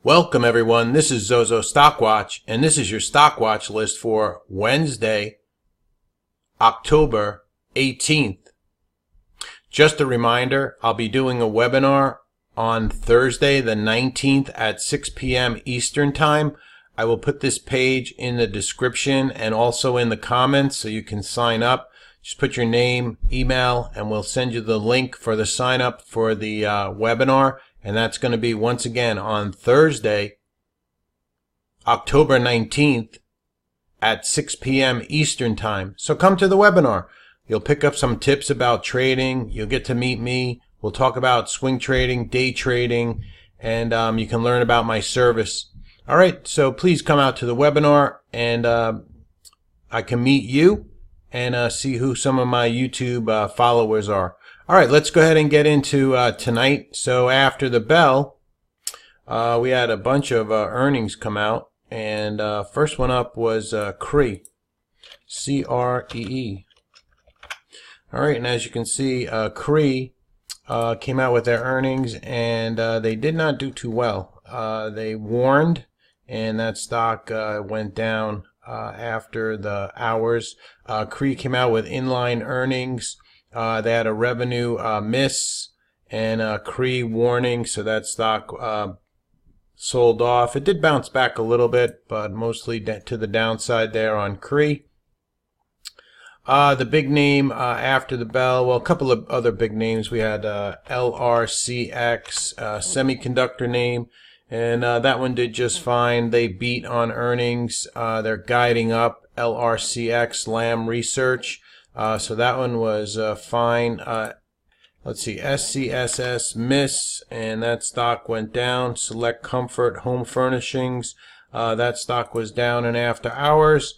Welcome everyone, this is Zozo Stockwatch, and this is your Stockwatch list for Wednesday, October 18th. Just a reminder, I'll be doing a webinar on Thursday the 19th at 6 p.m. Eastern Time. I will put this page in the description and also in the comments so you can sign up. Just put your name, email, and we'll send you the link for the sign up for the webinar. And that's going to be once again on Thursday, October 19th at 6 p.m. Eastern Time. So come to the webinar. You'll pick up some tips about trading. You'll get to meet me. We'll talk about swing trading, day trading, and you can learn about my service. All right, so please come out to the webinar, and I can meet you and see who some of my YouTube followers are. All right, let's go ahead and get into tonight. So after the bell, we had a bunch of earnings come out, and first one up was CREE, C-R-E-E. All right, and as you can see, CREE came out with their earnings, and they did not do too well. They warned, and that stock went down after the hours. CREE came out with inline earnings. They had a revenue miss and a CREE warning, so that stock sold off. It did bounce back a little bit, but mostly to the downside there on CREE. The big name after the bell, well, a couple of other big names. We had LRCX, semiconductor name, and that one did just fine. They beat on earnings. They're guiding up. LRCX, Lam Research. So that one was fine. Let's see, SCSS miss, and that stock went down. Select Comfort Home Furnishings, that stock was down in after hours.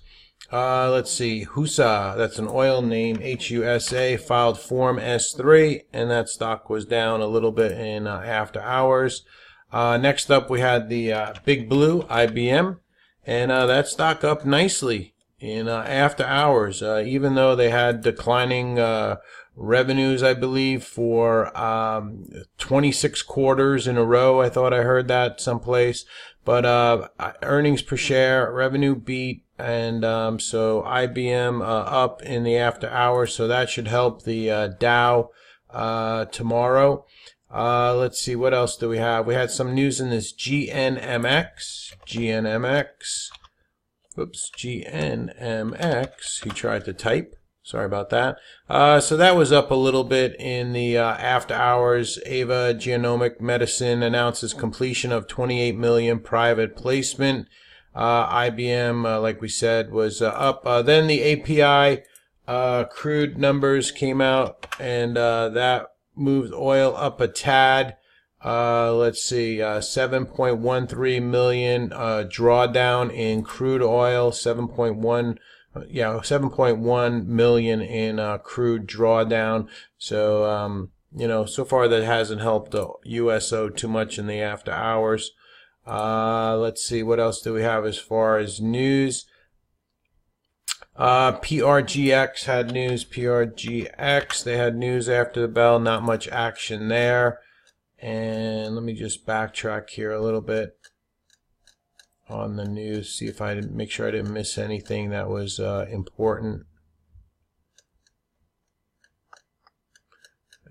Let's see, HUSA, that's an oil name, HUSA, filed Form S3, and that stock was down a little bit in after hours. Next up we had the Big Blue, IBM, and that stock up nicely in after hours, even though they had declining revenues, I believe, for 26 quarters in a row. I thought I heard that someplace. But earnings per share, revenue beat, and so IBM up in the after hours, so that should help the Dow tomorrow. Let's see, what else do we have? We had some news in this GNMX. Oops, GNMX. He tried to type. Sorry about that. So that was up a little bit in the after hours. Ava Genomic Medicine announces completion of 28 million private placement. IBM, like we said, was up. Then the API crude numbers came out, and that moved oil up a tad. Let's see, 7.13 million drawdown in crude oil, 7.1 million in crude drawdown. So you know, so far that hasn't helped the USO too much in the after hours. Let's see, what else do we have as far as news? PRGX had news. PRGX, they had news after the bell, not much action there. And let me just backtrack here a little bit on the news, see if I didn't make sure I didn't miss anything that was important.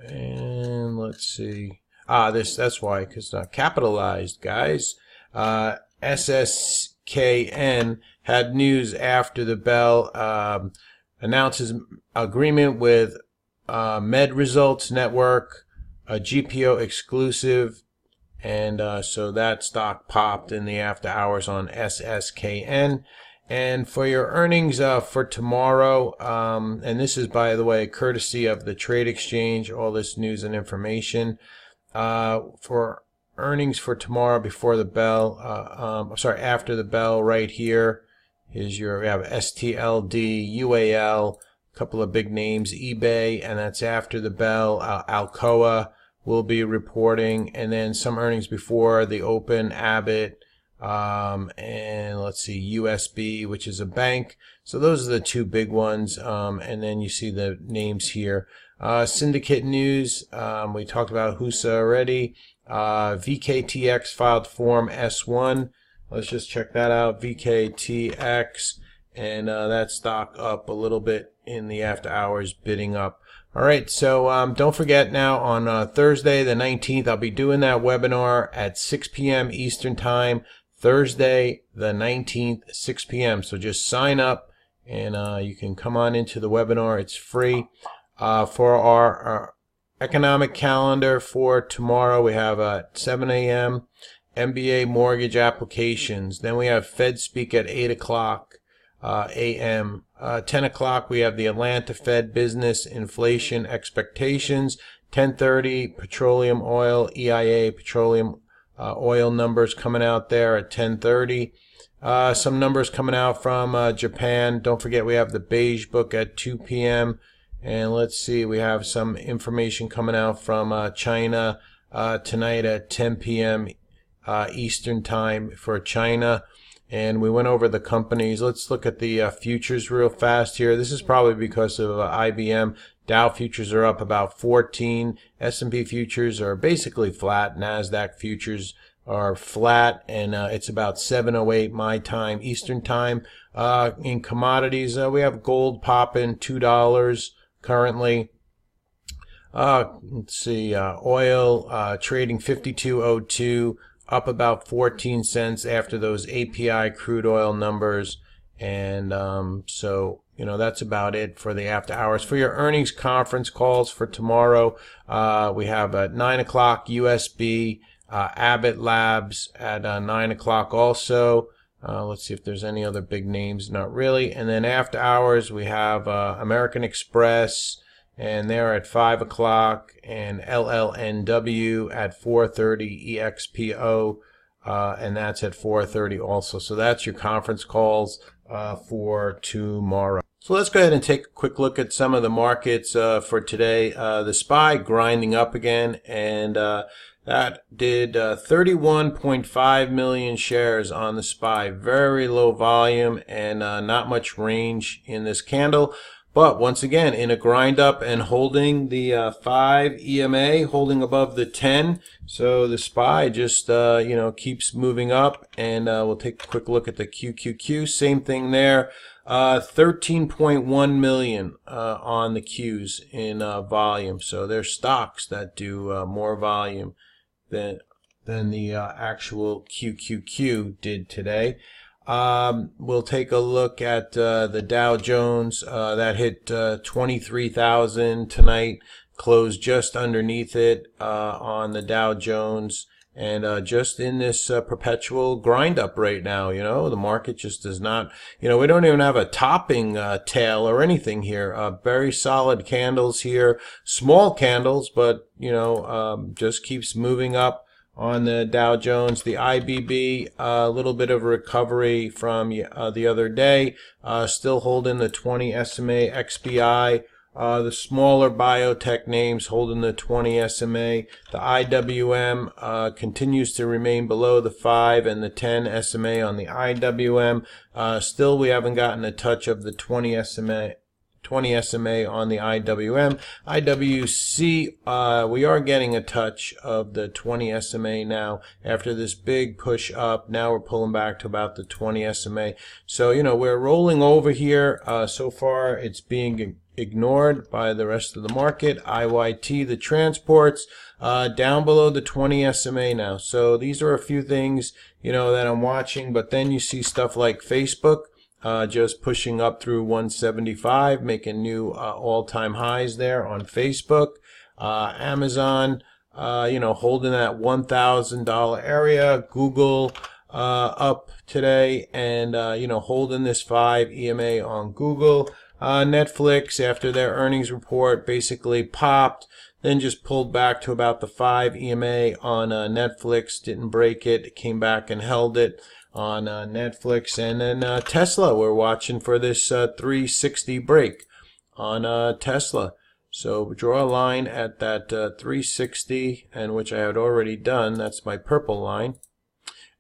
And let's see. That's why, because capitalized, guys. SSKN had news after the bell. Announces agreement with Med Results Network, a GPO exclusive, and so that stock popped in the after hours on SSKN. And for your earnings for tomorrow, and this is, by the way, courtesy of the Trade Exchange, all this news and information. For earnings for tomorrow before the bell, after the bell, right here is we have STLD, UAL, a couple of big names, eBay, and that's after the bell. Alcoa will be reporting, and then some earnings before the open, Abbott, and let's see, USB, which is a bank. So those are the two big ones, and then you see the names here. Syndicate news, we talked about HUSA already. VKTX filed Form S1. Let's just check that out, VKTX, and that stock up a little bit in the after hours, bidding up. All right, so don't forget now on Thursday the 19th, I'll be doing that webinar at 6 p.m. Eastern Time, Thursday the 19th, 6 p.m. So just sign up and you can come on into the webinar. It's free. For our economic calendar for tomorrow, we have at 7 a.m. MBA mortgage applications. Then we have Fed speak at 8 o'clock a.m. 10 o'clock we have the Atlanta Fed business inflation expectations. 10:30 petroleum oil, EIA petroleum oil numbers coming out there at 10:30. Some numbers coming out from Japan. Don't forget we have the beige book at 2 p.m. And let's see, we have some information coming out from China tonight at 10 p.m. Eastern Time for China. And we went over the companies. Let's look at the futures real fast here. This is probably because of IBM. Dow futures are up about 14. S&P futures are basically flat. NASDAQ futures are flat, and it's about 7:08 my time, Eastern Time. In commodities, we have gold popping $2 currently. Let's see, oil trading 52.02. Up about 14 cents after those API crude oil numbers. And so, you know, that's about it for the after hours. For your earnings conference calls for tomorrow, we have at 9 o'clock USB, Abbott Labs at 9 o'clock also. Let's see if there's any other big names. Not really. And then after hours, we have American Express, and they're at 5 o'clock, and LLNW at 4:30, EXPO, and that's at 4:30 also. So that's your conference calls for tomorrow. So let's go ahead and take a quick look at some of the markets for today. The SPY grinding up again, and that did 31.5 million shares on the SPY. Very low volume and not much range in this candle. But once again, in a grind up and holding the 5 EMA, holding above the 10. So the SPY just, you know, keeps moving up. And we'll take a quick look at the QQQ. Same thing there. 13.1 million on the Qs in volume. So there's stocks that do more volume than the actual QQQ did today. We'll take a look at the Dow Jones. That hit 23,000 tonight, closed just underneath it on the Dow Jones, and just in this perpetual grind up right now. You know, the market just does not, you know, we don't even have a topping tail or anything here. Very solid candles here, small candles, but you know, just keeps moving up. On the Dow Jones, the IBB, a little bit of recovery from the other day, still holding the 20 SMA XBI. The smaller biotech names holding the 20 SMA. The IWM continues to remain below the 5 and the 10 SMA on the IWM. Still, we haven't gotten a touch of the 20 SMA. 20 SMA on the IWM. IWC, we are getting a touch of the 20 SMA now after this big push up. Now we're pulling back to about the 20 SMA. So, you know, we're rolling over here. So far, it's being ignored by the rest of the market. IYT, the transports, down below the 20 SMA now. So these are a few things, you know, that I'm watching. But then you see stuff like Facebook. Just pushing up through 175, making new all-time highs there on Facebook. Amazon, you know, holding that $1,000 area. Google up today, and you know, holding this 5 EMA on Google. Netflix, after their earnings report, basically popped, then just pulled back to about the 5 EMA on Netflix. Didn't break it, came back and held it on Netflix. And then Tesla, we're watching for this 360 break on Tesla. So draw a line at that 360, and which I had already done. That's my purple line.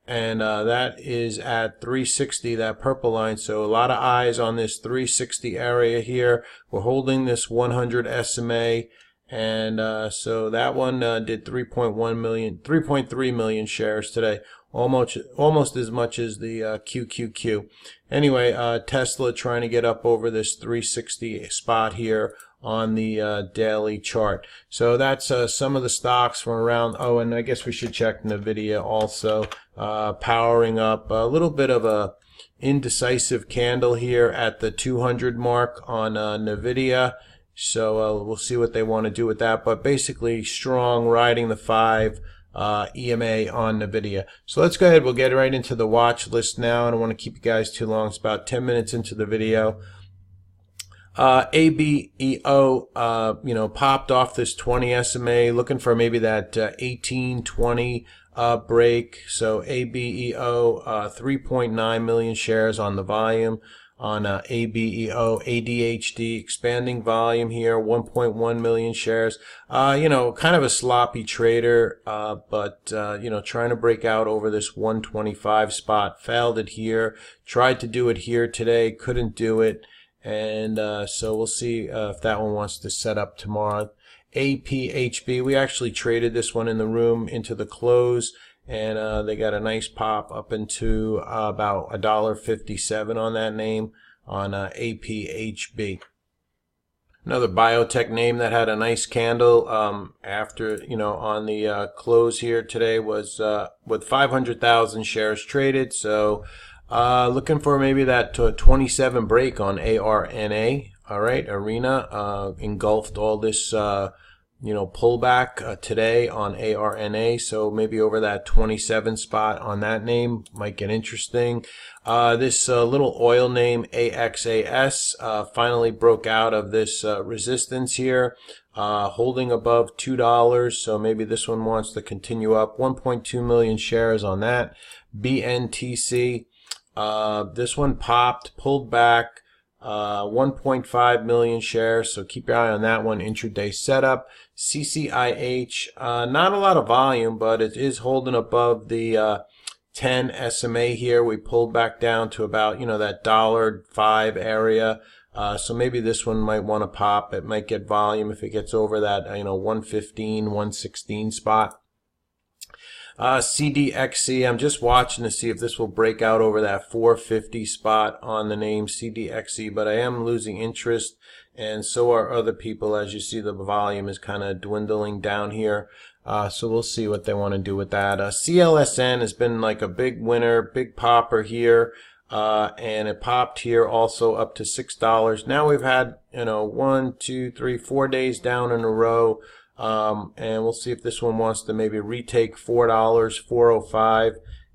And that is at 360, that purple line. So a lot of eyes on this 360 area here. We're holding this 100 SMA. And so that one did 3.3 million shares today, almost as much as the QQQ. Anyway, Tesla trying to get up over this 360 spot here on the daily chart. So that's some of the stocks from around. Oh, and I guess we should check NVIDIA also, powering up. A little bit of a indecisive candle here at the 200 mark on NVIDIA. So we'll see what they want to do with that, but basically strong, riding the 5 EMA on NVIDIA. So let's go ahead, we'll get right into the watch list now. I don't want to keep you guys too long. It's about 10 minutes into the video. ABEO, popped off this 20 SMA, looking for maybe that 1820 break. So ABEO, 3.9 million shares on the volume. On ABEO, ADHD, expanding volume here, 1.1 million shares. Kind of a sloppy trader, but trying to break out over this 125 spot. Failed it here. Tried to do it here today, couldn't do it. And so we'll see if that one wants to set up tomorrow. APHB, we actually traded this one in the room into the close. And they got a nice pop up into about $1.57 on that name on APHB. Another biotech name that had a nice candle after, on the close here today was with 500,000 shares traded. So looking for maybe that 27 break on ARNA. All right, ARNA engulfed all this pullback today on ARNA, so maybe over that 27 spot on that name might get interesting. This little oil name AXAS finally broke out of this resistance here, holding above $2, so maybe this one wants to continue up. 1.2 million shares on that. BNTC, this one popped, pulled back. 1.5 million shares, so keep your eye on that one. Intraday setup. CCIH, not a lot of volume, but it is holding above the 10 SMA here. We pulled back down to about that $1.05 area, so maybe this one might want to pop. It might get volume if it gets over that 115, 116 spot. CDXC, I'm just watching to see if this will break out over that 450 spot on the name CDXC, but I am losing interest, and so are other people. As you see, the volume is kind of dwindling down here, so we'll see what they want to do with that. CLSN has been like a big winner, big popper here, and it popped here also up to $6. Now we've had 1, 2, 3, 4 days down in a row. And we'll see if this one wants to maybe retake $4, $4.05,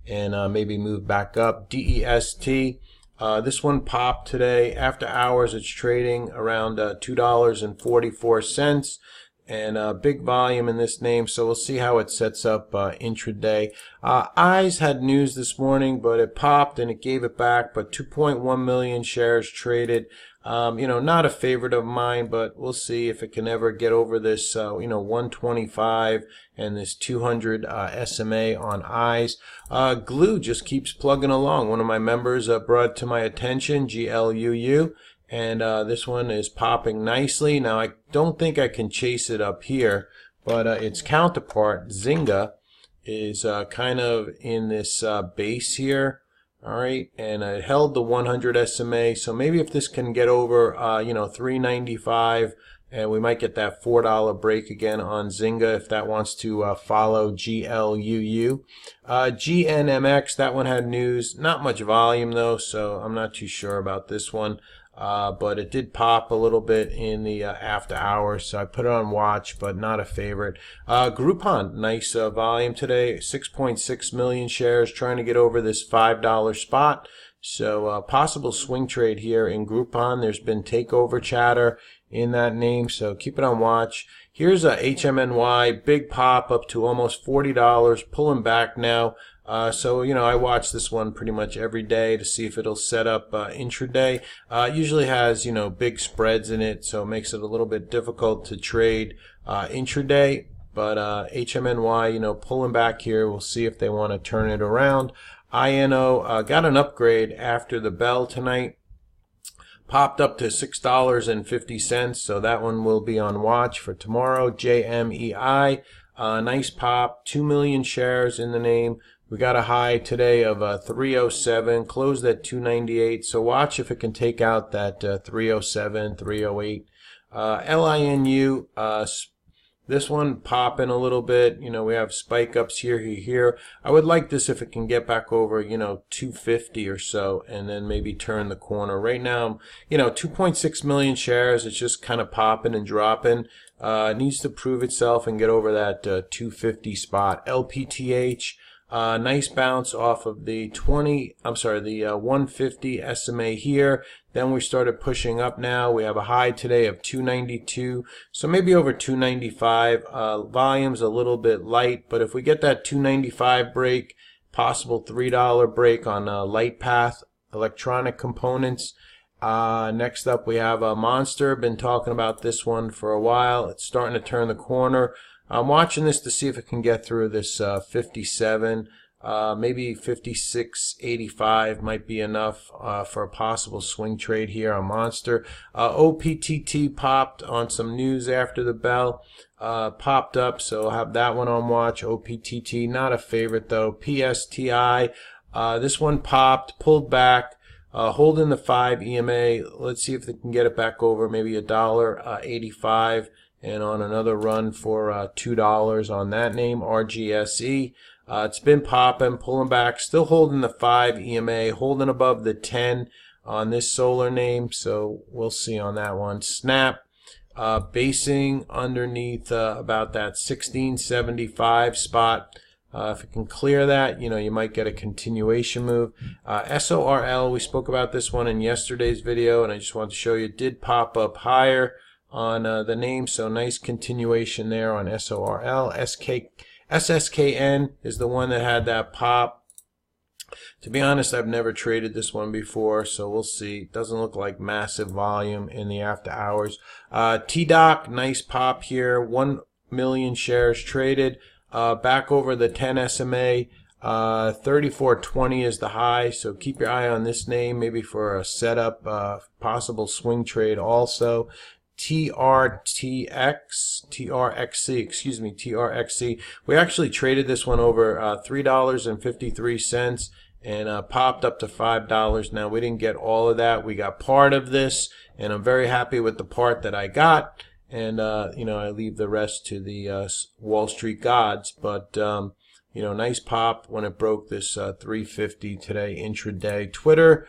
and maybe move back up. DEST, this one popped today. After hours, it's trading around $2.44, and big volume in this name, so we'll see how it sets up intraday. EYES had news this morning, but it popped and it gave it back, but 2.1 million shares traded. Not a favorite of mine, but we'll see if it can ever get over this, 125 and this 200 SMA on EYES. Glue just keeps plugging along. One of my members brought it to my attention, GLUU, and this one is popping nicely. Now, I don't think I can chase it up here, but its counterpart, Zynga, is kind of in this base here. All right, and it held the 100 SMA, so maybe if this can get over, 395, and we might get that $4 break again on Zynga if that wants to follow GLUU. GNMX, that one had news, not much volume though, so I'm not too sure about this one. But it did pop a little bit in the after hours, so I put it on watch, but not a favorite. Groupon, nice volume today, 6.6 million shares, trying to get over this $5 spot. So possible swing trade here in Groupon. There's been takeover chatter in that name, so keep it on watch. Here's a HMNY, big pop up to almost $40, pulling back now. So, I watch this one pretty much every day to see if it'll set up intraday. Usually has, big spreads in it, so it makes it a little bit difficult to trade intraday. But HMNY, pulling back here. We'll see if they want to turn it around. INO got an upgrade after the bell tonight. Popped up to $6.50, so that one will be on watch for tomorrow. JMEI, nice pop, 2 million shares in the name. We got a high today of 307, closed at 298, so watch if it can take out that 307, 308. LINU, this one popping a little bit. You know, we have spike ups here. I would like this if it can get back over, 250 or so, and then maybe turn the corner. Right now, 2.6 million shares. It's just kind of popping and dropping. It needs to prove itself and get over that 250 spot. LPTH. Nice bounce off of the 150 SMA here. Then we started pushing up now. We have a high today of 292, so maybe over 295. Volume's a little bit light, but if we get that 295 break, possible $3 break on light path electronic components. Next up we have a Monster. Been talking about this one for a while. It's starting to turn the corner. I'm watching this to see if it can get through this 57, maybe 56.85 might be enough for a possible swing trade here on Monster. OPTT popped on some news after the bell, popped up, so I'll have that one on watch. OPTT, not a favorite though. PSTI, this one popped, pulled back. Holding the 5 EMA. Let's see if they can get it back over maybe $1.85. And on another run for $2 on that name, RGSE. It's been popping, pulling back, still holding the 5 EMA, holding above the 10 on this solar name, so we'll see on that one. Snap, basing underneath about that 1675 spot. If it can clear that, you might get a continuation move. SORL, we spoke about this one in yesterday's video, and I just wanted to show you, it did pop up higher on the name, so nice continuation there on SORL. SSKN is the one that had that pop. To be honest, I've never traded this one before, so we'll see. It doesn't look like massive volume in the after hours. TDOC, nice pop here, 1 million shares traded, back over the 10 SMA. 34.20 is the high, so keep your eye on this name, maybe for a setup, possible swing trade also. TRXC. We actually traded this one over $3.53 and popped up to $5. Now we didn't get all of that. We got part of this, and I'm very happy with the part that I got. And I leave the rest to the Wall Street gods. But nice pop when it broke this 350 today intraday. Twitter.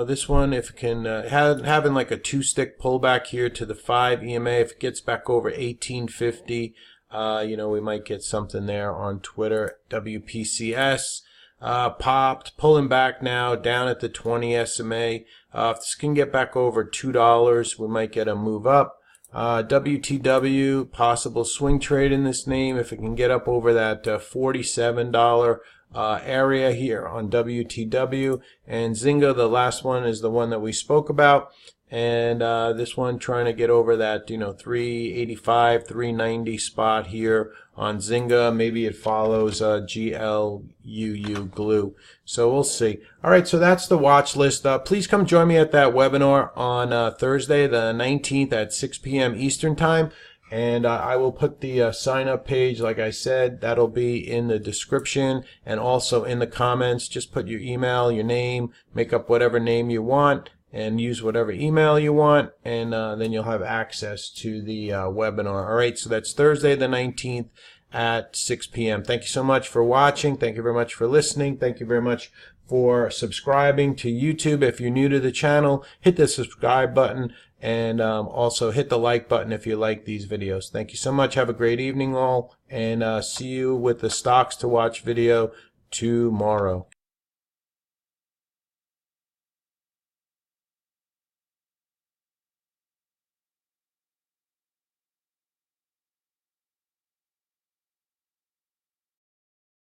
This one, if it can, having like a 2-stick pullback here to the 5 EMA, if it gets back over 1850, we might get something there on Twitter. WPCS, popped, pulling back now, down at the 20 SMA. If this can get back over $2, we might get a move up. WTW, possible swing trade in this name, if it can get up over that $47 area here on WTW. And Zynga, the last one, is the one that we spoke about, and this one trying to get over that 385, 390 spot here on Zynga. Maybe it follows GLUU glue, so we'll see. All right, so that's the watch list. Please come join me at that webinar on Thursday the 19th at 6 p.m. Eastern time. And I will put the sign-up page, like I said, that'll be in the description and also in the comments. Just put your email, your name, make up whatever name you want, and use whatever email you want, and then you'll have access to the webinar. All right, so that's Thursday the 19th at 6 p.m. Thank you so much for watching. Thank you very much for listening. Thank you very much for subscribing to YouTube. If you're new to the channel, hit the subscribe button. And also hit the like button if you like these videos. Thank you so much. Have a great evening all, and see you with the stocks to watch video tomorrow.